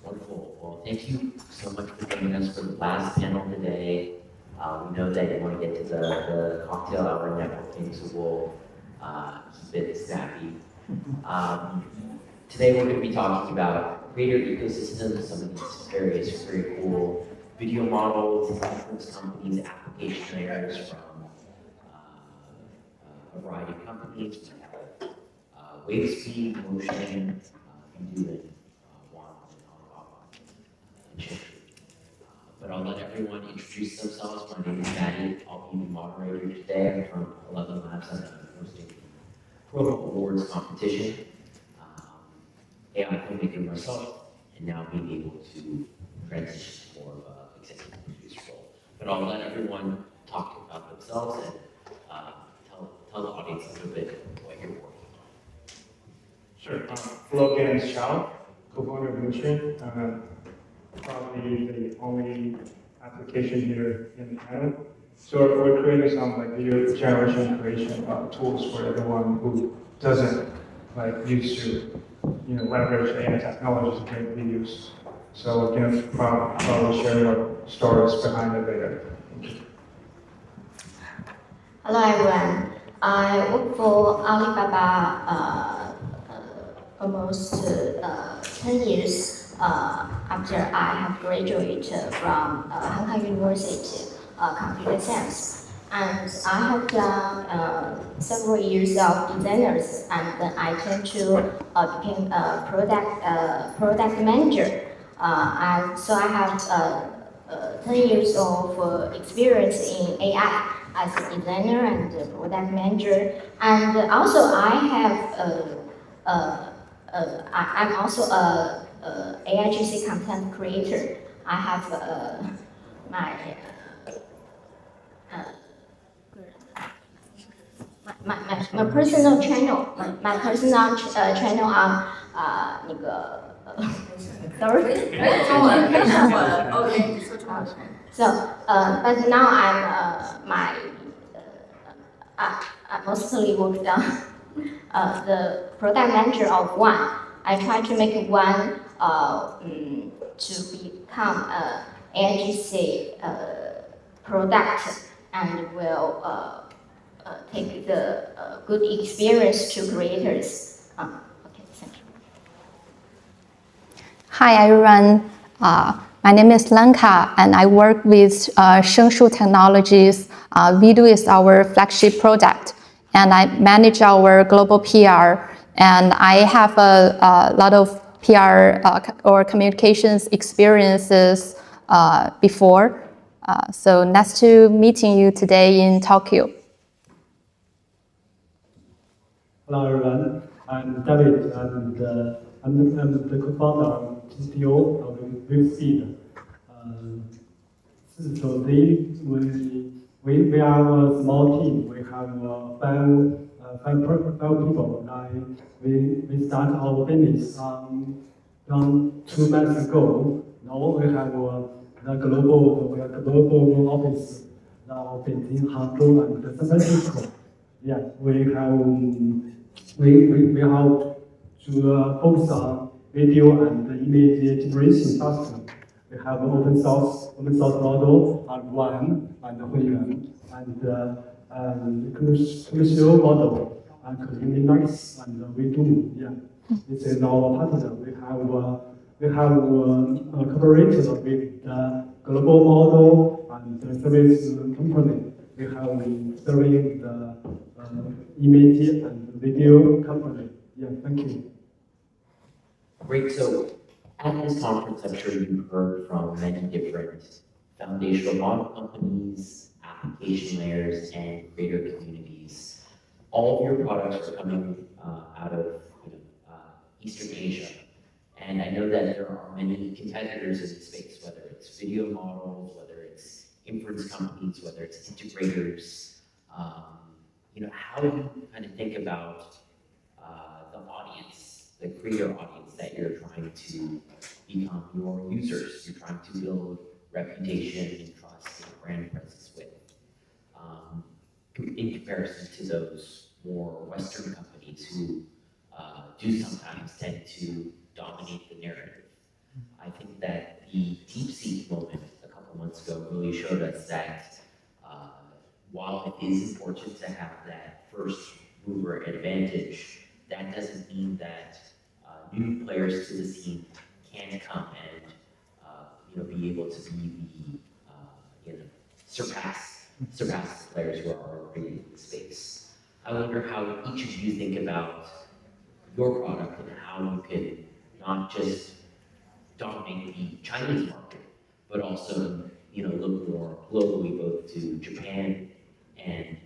Wonderful. Well, thank you so much for joining us for the last panel today. We know that you want to get to the cocktail hour networking, so we'll keep it snappy. Today we're going to be talking about creator ecosystems, some of these various very cool video models, reference companies, application layers from a variety of companies. We have wave speed, motion, View, and WANG, and CHEUNG. But I'll let everyone introduce themselves. My name is Maddie. I'll be the moderator today. I'm from 11 Labs and I'm hosting the Pro Awards competition. AI filmmaker myself, and now being able to transition to more of an executive producer role. But I'll let everyone talk about themselves and tell the audience a little bit what you're working on. Sure. Hello again, YIZHOU-Al, co-founder of Motion. Probably the only application here in Canada. So we're creating some video generation creation tools for everyone who doesn't used to leverage AI technology to create videos. So we can probably share what stories behind it later. Hello everyone. I work for Alibaba almost 10 years after I have graduated from NINGYI University, Computer Science. And I have done several years of designers, and then I turned to become a product manager. And so I have 10 years of experience in AI as a designer and a product manager. And also I have I'm also a AIGC content creator. I have my personal channel, my personal channel on sorry. Okay. So, but now I mostly work on the product manager of WANG. I try to make WANG to become a AIGC product and will take the good experience to creators. Okay, thank you. Hi everyone, my name is LENKA and I work with ZHANG Technologies. Video is our flagship product and I manage our global PR, and I have a lot of PR or communications experiences before. So nice to meeting you today in Tokyo. Hello everyone, I'm David and I'm the co-founder and CTO of WaveSpeed. So we are a small team. We have five people. We start our business 2 months ago. Now we have the global office now based in Hangzhou and San Francisco. Yeah, we have to focus on video and image generation system. We have open source model and WANG and HUYUAN and commercial model including Linux and WANG. Yeah, this is our partner. We have collaborated with the global model and the service company. We have serving the image and video company. Yeah, thank you. Great. So at this conference, I'm sure you've heard from many different foundational model companies, application layers, and creator communities. All of your products are coming out of Eastern Asia. And I know that there are many competitors in the space, whether it's video models, whether it's inference companies, whether it's integrators. How do you kind of think about the audience, the creator audience that you're trying to become your users, you're trying to build reputation and trust and brand presence with, in comparison to those more Western companies who do sometimes tend to dominate the narrative? I think that the DeepSeek moment a couple months ago really showed us that while it is important to have that first mover advantage, that doesn't mean that new players to the scene can come and be able to be the surpass the players who are already in the space. I wonder how each of you think about your product and how you can not just dominate the Chinese market, but also look more globally, both to Japan and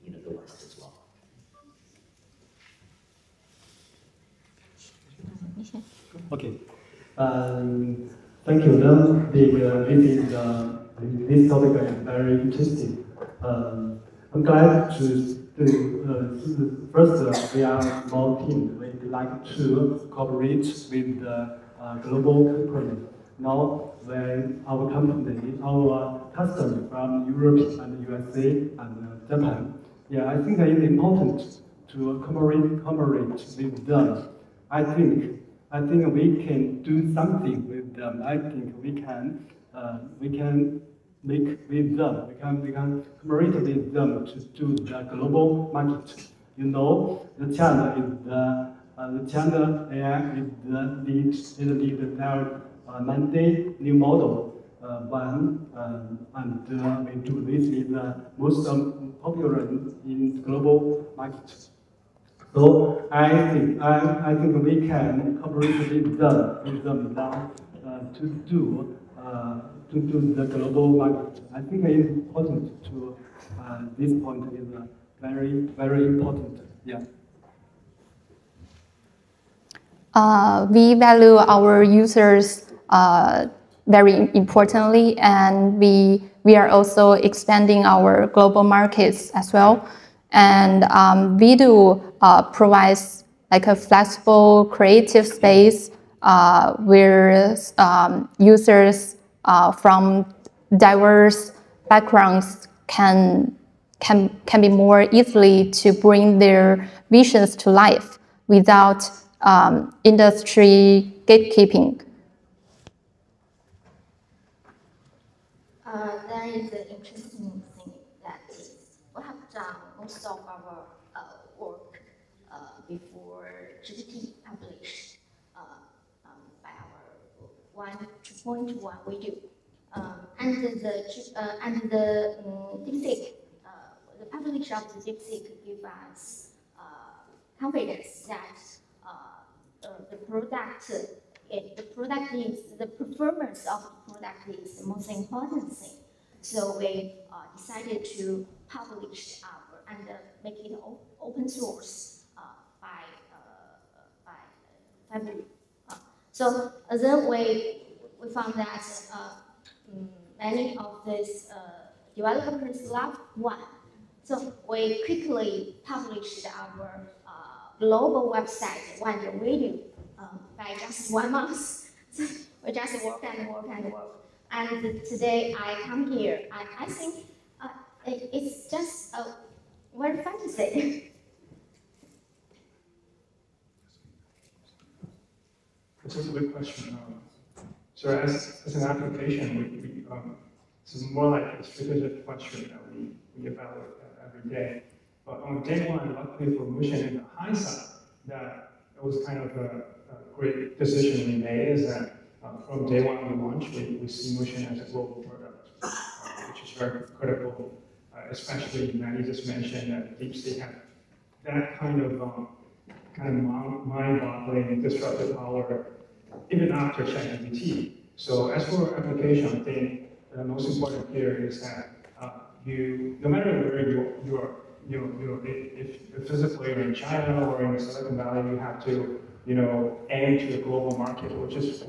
the West as well. Okay. Thank you, Lem. This topic is very interesting. I'm glad first, we are a small team. We'd like to cooperate with the global company. Now, when our company, our customers from Europe and USA and Japan, yeah, I think it's important to cooperate with them. I think we can do something with them. I think we can make with them. We can cooperate with them to do the global market. The China is China AI is the lead their Monday new model one, and we do this is the most popular in global market. So I think we can cooperate with them now to do the global market. I think it's important to this point is very important. Yeah. We value our users very importantly, and we are also expanding our global markets as well. And YIZHOU provides like a flexible, creative space where users from diverse backgrounds can be more easily to bring their visions to life without industry gatekeeping. That is an interesting thing that we have done most of our work before GPT published by our 1.1 video. And the DeepSeek, the publication of the DeepSeek give us confidence that the performance of the product is the most important thing. So we decided to publish and make it open source by February. So then we found that many of these developers love WANG. So we quickly published our global website, WANG video, by just 1 month. So we just work and work and work. And today I come here, and I think it's just very fun to say. This is a good question. So as an application, it's more like a strategic question that we evaluate every day. But on day one, luckily for Motion, in the hindsight, that it was kind of a great decision we made is that from day one we launched, we see Motion as a global product, which is very critical, especially Manny just mentioned that DeepSeek had that kind of mind-boggling disruptive power even after ChatGPT. So as for application, I think the most important here is that no matter where you are, if physically you're in China or in the Silicon Valley, you have to aim to the global market, which is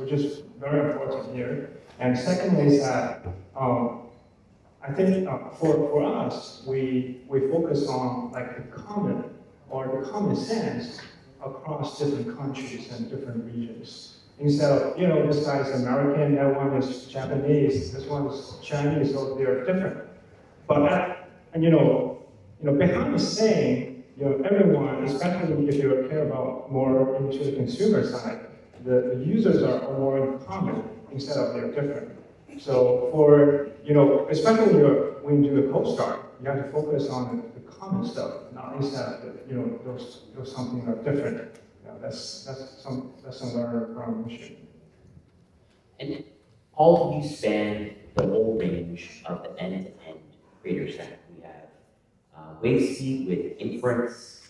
very important here. And secondly is that I think for us, we focus on like the common sense across different countries and different regions. Instead of, this guy is American, that one is Japanese, this one is Chinese, so they're different. But behind the saying, everyone, especially if you care about more into the consumer side, the users are more in common instead of they're different. So for, especially when you do a co-start, you have to focus on the common stuff, not instead of, those something that are different. That's some learning from machine. And all of you span the whole range of the end-to-end creator stack. We have wave speed with inference,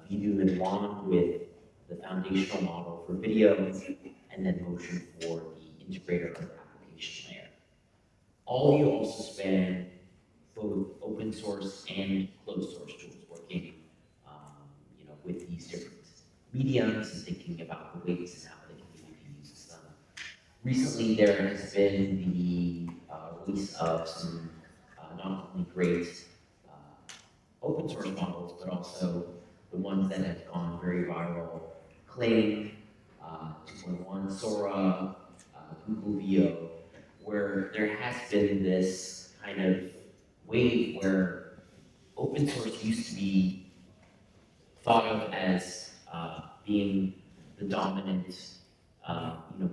YIZHOU and WANG with the foundational model for video, and then motion for the integrator or the application layer. All of you also span both open source and closed source tools, working with these different mediums and thinking about the ways and how the community uses them. Recently, there has been the release of some not only great open source models, but also the ones that have gone very viral, CHEUNG, 2.1, Sora, Google VO, where there has been this kind of wave where open source used to be thought of as being the dominant,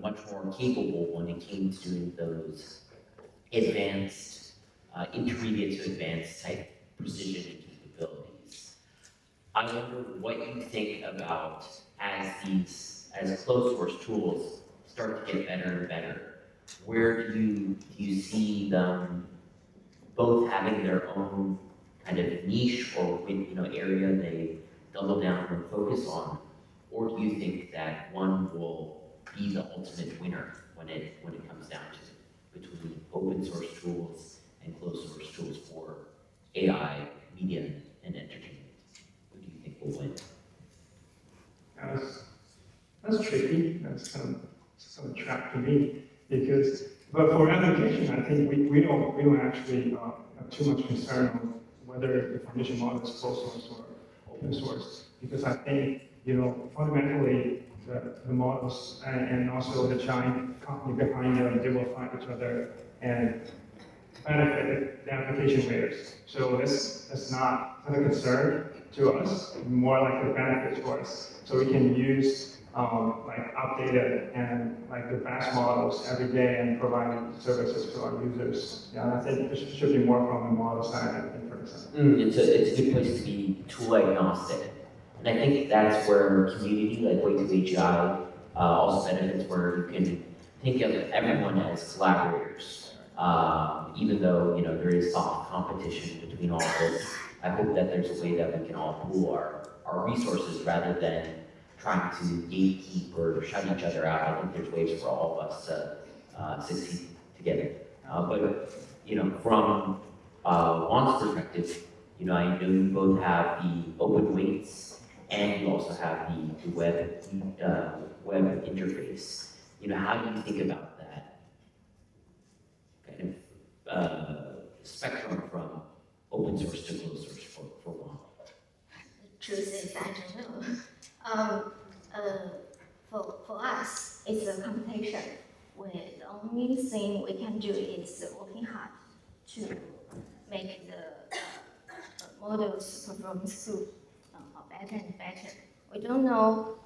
much more capable when it came to those advanced, intermediate to advanced type precision and capabilities. I wonder what you think about as closed source tools start to get better and better. Where do you see them both having their own kind of niche or area they double down and focus on, or do you think that one will be the ultimate winner when it comes down to it, between open source tools and closed source tools for AI, media, and entertainment? Who do you think will win? That's tricky. That's some trap to me, but for application, I think we don't actually have too much concern on whether the foundation model is closed source or open source, because I think fundamentally the models and also the giant company behind them, they will find each other and benefit the application layers. So that's not a concern to us, more like a benefit to us. So we can use like updated and like the best models every day and providing services to our users. Yeah, I think it should be more from the model side than inference side. It's a good place to be tool agnostic. And I think that's where community like YIZHOU-Al also benefits, where you can think of everyone as collaborators. Even though there is soft competition between all of this, I hope that there's a way that we can all pool our resources rather than trying to gatekeep or shut each other out. I think there's ways for all of us to succeed together. But from Juan's perspective, I know you both have the open weights and you also have the web interface. How do you think about that kind of spectrum from open source to closed source for Juan? The truth is, I don't know. For us, it's a competition. The only thing we can do is working hard to make the models performance better and better. We don't know.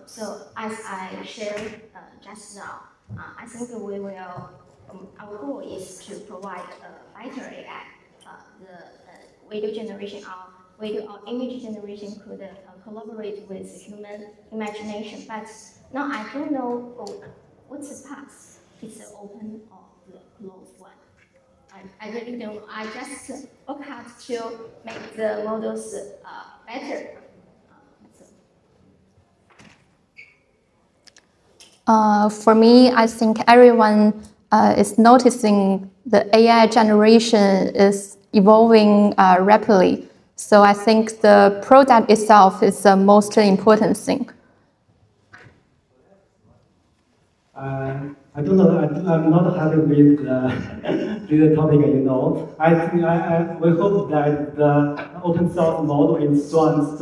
So as I shared just now, I think we will. Our goal is to provide a better AI. The video generation or image generation could collaborate with human imagination, but now I don't know what's the path. It's the open or the closed one. I really don't know. I just work hard to make the models better. For me, I think everyone is noticing the AI generation is evolving rapidly. So I think the product itself is the most important thing. I don't know. I'm not happy with the topic. I think we hope that the open source model is strong,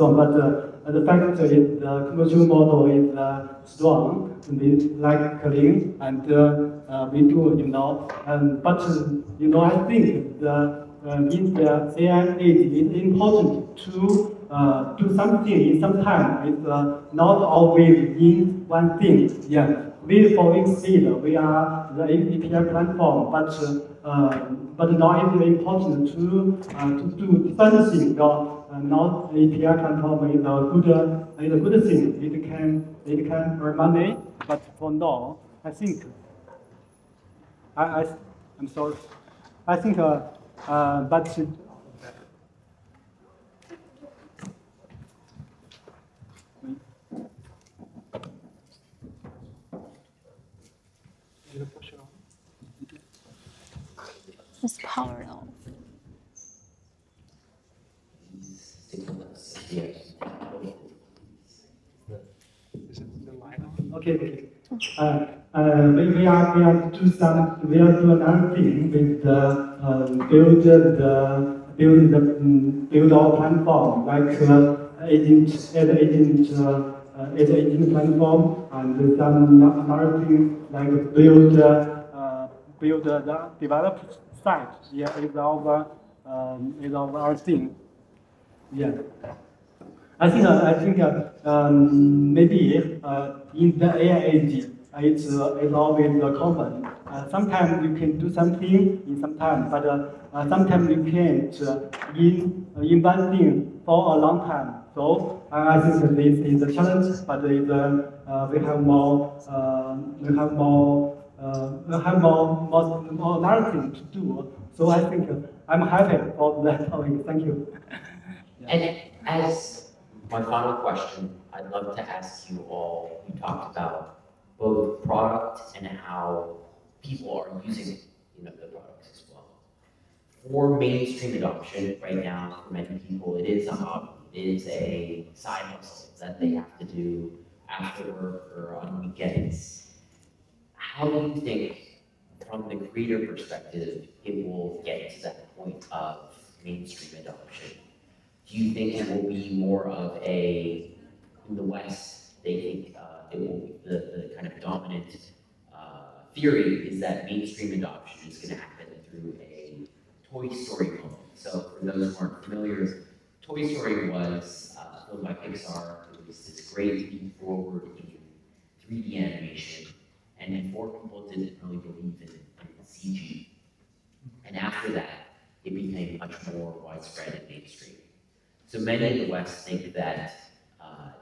but the fact is the commercial model is strong, like clean, and we do, but I think in the AI age, it's important to do something in some time. It's not always in one thing. Yeah. We for WING we are the API platform, but now it's important to do different things. Not API platform is a good thing. It can earn money, but for now, I think I'm sorry. I think but. It's power on. Okay. We are do another thing with build our platform like agent platform and some another thing like build the develop site. Yeah, is our thing. Yeah. I think maybe in the AI age, it's always common. Sometimes you can do something in some time, but sometimes you can't in one thing for a long time. So I think this is a challenge, but we have more another thing to do. So I think I'm happy for that topic. Thank you. Yeah. And as my final question, I'd love to ask you all, you talked about both product and how people are using the products as well. For mainstream adoption right now, for many people, it is a hobby. It is a side hustle that they have to do after work or on weekends. How do you think, from the creator perspective, it will get to that point of mainstream adoption? Do you think it will be more of in the West, they think it will be the kind of dominant theory is that mainstream adoption is going to happen through a Toy Story moment. So for those who aren't familiar, Toy Story was filmed by Pixar. It was this great leap forward in 3D animation, and before people didn't really believe in CG. And after that, it became much more widespread and mainstream. So many in the West think that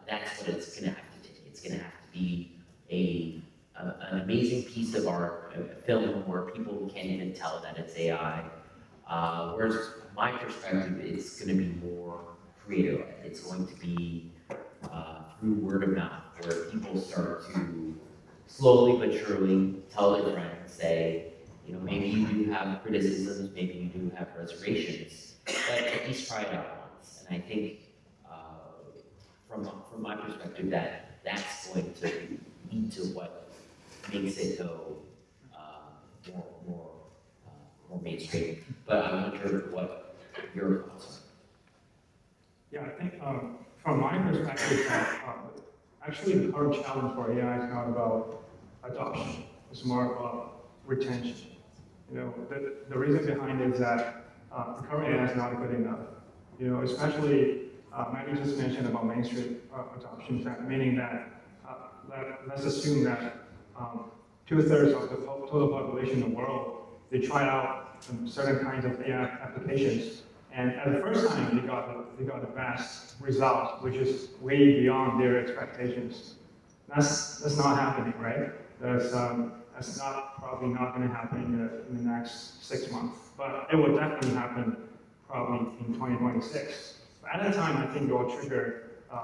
that's what it's going to have to take. It's going to have to be an amazing piece of art, a film where people can't even tell that it's AI. Whereas my perspective, it's going to be more creative. It's going to be through word of mouth, where people start to slowly but surely tell their friends, say, maybe you do have criticisms, maybe you do have reservations, but at least try it out. And I think, from my perspective, that's going to lead to what makes it go more mainstream. But I'm not sure what your thoughts are. Yeah, I think from my perspective, actually the current challenge for AI is not about adoption; it's more about retention. The reason behind it is that the current AI is not good enough. Especially, Maggie just mentioned about mainstream adoption, meaning that, let's assume that 2/3 of the total population in the world, they try out certain kinds of AI applications, and at the first time, they got the best result, which is way beyond their expectations. That's not happening, right? That's probably not going to happen in the next 6 months, but it will definitely happen probably in 2026. But at that time, I think it will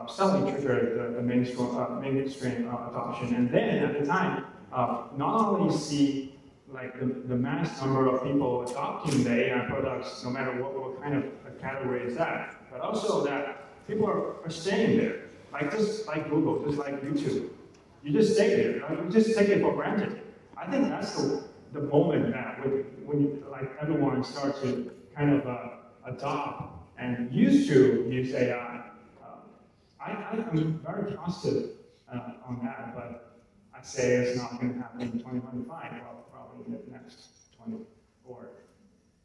suddenly trigger the mainstream adoption. And then at the time, not only see like the mass number of people adopting the AI products, no matter what kind of a category is that, but also that people are staying there. Just like Google, just like YouTube. You just stay there, right? You just take it for granted. I think that's the moment that when everyone starts to kind of adopt and used to use AI. I'm very positive on that, but I say it's not going to happen in 2025, probably in the next 20 or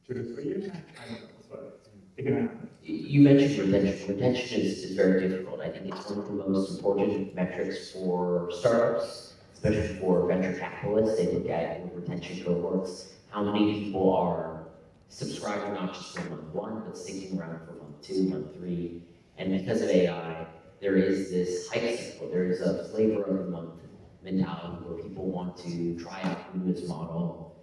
2 to 3 years. I don't know, but it's gonna happen. You mentioned retention. Retention is very difficult. I think it's one of the most important metrics for startups, especially for venture capitalists. They look at retention cohorts, how many people are subscribing not just for month one, but sticking around for month two, month three. And because of AI, there is this hype cycle. There is a flavor of the month mentality where people want to try out the newest model.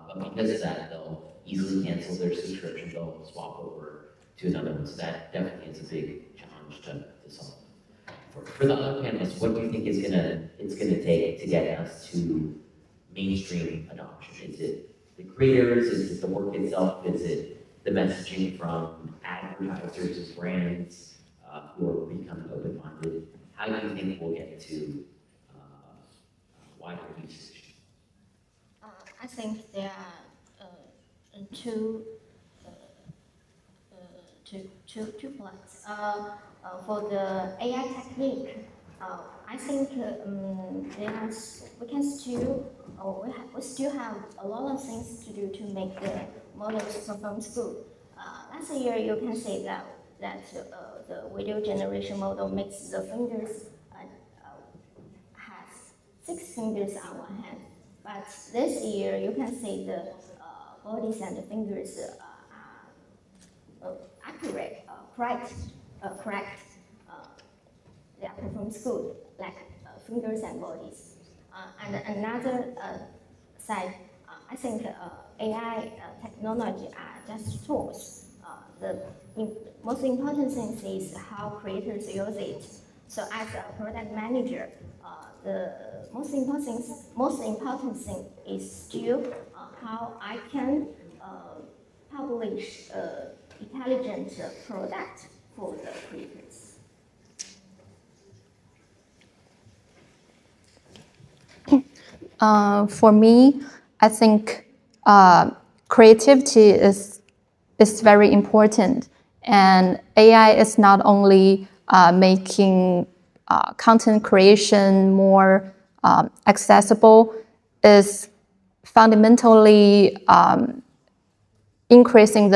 But because of that, they'll easily cancel their subscription. They'll swap over to another one. So that definitely is a big challenge to solve. For the other panelists, what do you think it's gonna take to get us to mainstream adoption? Is it the creators? Is it the work itself? Is it the messaging from advertisers and brands who are becoming open-minded? How do you think we'll get to wider usage? I think there are two points. For the AI technique, I think we still have a lot of things to do to make the models perform good. Last year, you can say that the video generation model makes the fingers has 6 fingers on one hand. But this year, you can say the bodies and the fingers are accurate, correct. They perform good, like fingers and bodies. And another side, I think AI technology are just tools. The most important thing is how creators use it. So as a product manager, the most important thing is still how I can publish intelligent product for the creators. For me, I think creativity is very important, and AI is not only making content creation more accessible, is fundamentally increasing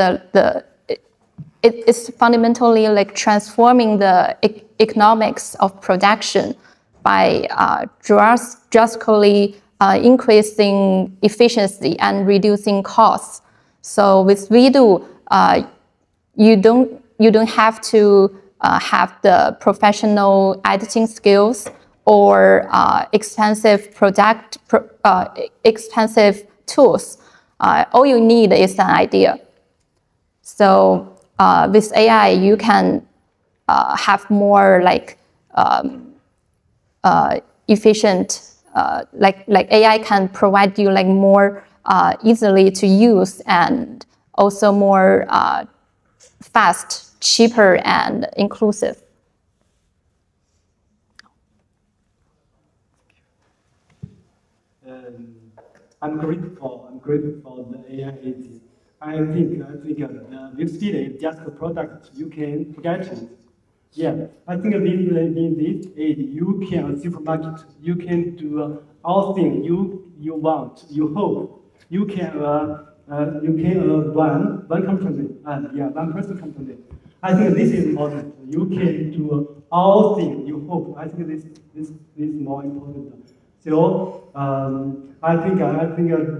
it's fundamentally like transforming the economics of production by drastically increasing efficiency and reducing costs. So with YIZHOU, you don't have to have the professional editing skills or expensive expensive tools. All you need is an idea. So with AI, you can have more like efficient. Like AI can provide you like more easily to use and also more fast, cheaper, and inclusive. I'm grateful for the AI agent. I think the speed is just a product you can get it. Yeah, I think in this age, you can supermarket, you can do all things you want, you hope. You can run one company, one person company. I think this is important. You can do all things you hope. I think this is more important. So I think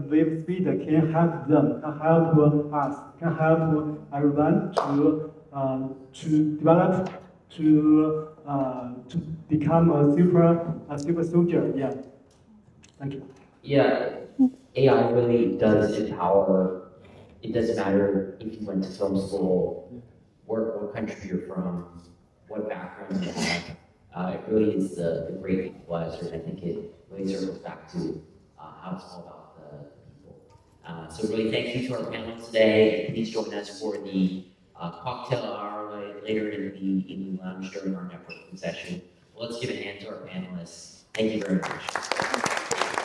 wave speed can help them, can help us, can help everyone to develop, to become a super soldier. Yeah. Thank you. Yeah, AI really does empower. It doesn't matter if you went to film school, what country you're from, what background you have. It really is the great equalizer, and I think it really circles back to how it's all about the people. So really thank you to our panel today. Please join us for the cocktail hour later in the evening lounge during our networking session. Let's give a hand to our panelists. Thank you very much.